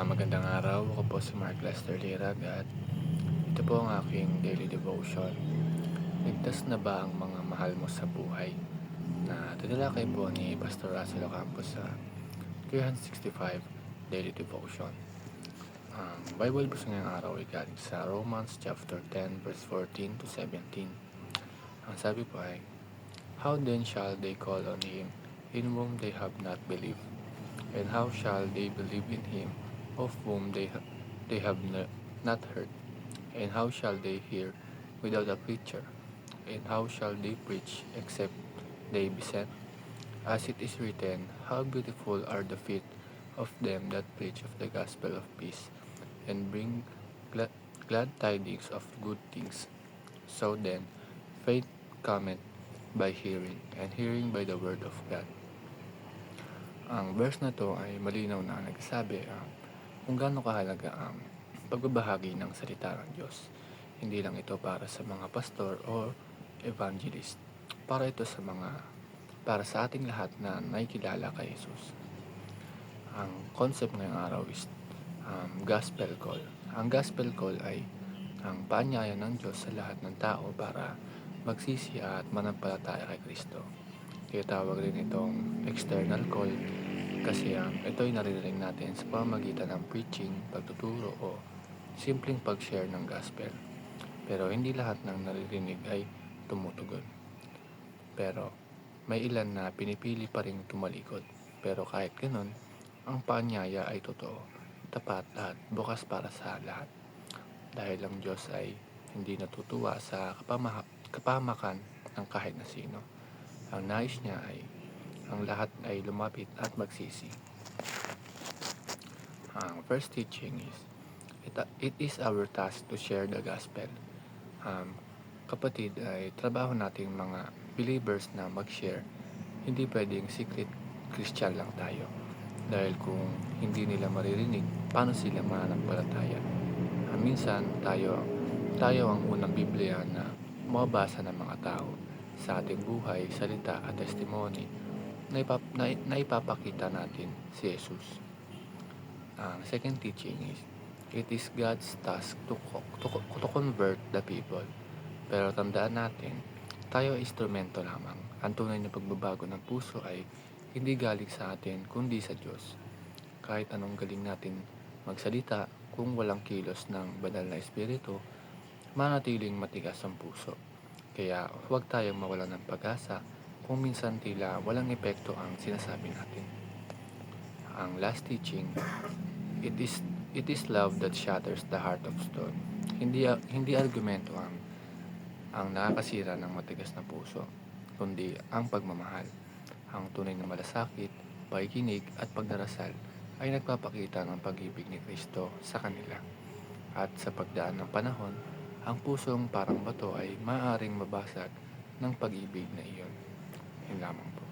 Magandang araw. Ako po si Mark Lester Lirag at ito po ang aking daily devotion. Ligtas na ba ang mga mahal mo sa buhay? Na tinalakay po ni Pastor Russell Ocampo sa 365 Daily Devotion. Ang Bible verse ngayong araw ay galing sa Romans chapter 10 verse 14 to 17. Ang sabi po ay, "How then shall they call on Him in whom they have not believed? And how shall they believe in Him of whom they have not heard? And how shall they hear without a preacher? And how shall they preach except they be sent? As it is written, how beautiful are the feet of them that preach of the gospel of peace, and bring glad, glad tidings of good things. So then, faith cometh by hearing, and hearing by the word of God." Ang verse na to ay malinaw na nagsasabi kung gaano kahalaga ang pagbabahagi ng salita ng Diyos. Hindi lang ito para sa mga pastor o evangelist. Para sa ating lahat na nakikilala kay Jesus. Ang concept ngayong araw is gospel call. Ang gospel call ay ang paanyaya ng Diyos sa lahat ng tao para magsisi at manampalataya kay Kristo. Tinatawag rin itong external call kasi ito ay naririnig natin sa pamamagitan ng preaching, pagtuturo o simpleng pag-share ng gospel. Pero hindi lahat ng naririnig ay tumutugon. Pero may ilan na pinipili pa rin tumalikod. Pero kahit ganun, ang paanyaya ay totoo, tapat at bukas para sa lahat. Dahil ang Diyos ay hindi natutuwa sa kapamakan ng kahit na sino. Ang nais niya ay ang lahat ay lumapit at magsisi. Ang first teaching is, it is our task to share the gospel. Kapatid, ay trabaho nating mga believers na mag-share. Hindi pwedeng secret Christian lang tayo. Dahil kung hindi nila maririnig, paano sila mananampalataya? Minsan, tayo ang unang Biblia na mababasa ng mga tao sa ating buhay, salita at testimony na ipapakita natin si Jesus. Ang second teaching is, it is God's task to convert the people. Pero tandaan natin, tayo ay instrumento lamang. Ang tunay na pagbabago ng puso ay hindi galing sa atin kundi sa Diyos. Kahit anong galing natin magsalita, kung walang kilos ng banal na espiritu, manatiling matigas ang puso. Kaya huwag tayong mawalan ng pag-asa kung minsan tila walang epekto ang sinasabi natin. Ang last teaching, it is love that shatters the heart of stone. Hindi argumento ang nakakasira ng matigas na puso, kundi ang pagmamahal. Ang tunay na malasakit, pakikinig at pagdarasal ay nagpapakita ng pag-ibig ni Kristo sa kanila. At sa pagdaan ng panahon, ang pusong parang bato ay maaaring mabasag ng pag-ibig na iyon. Yun lamang po.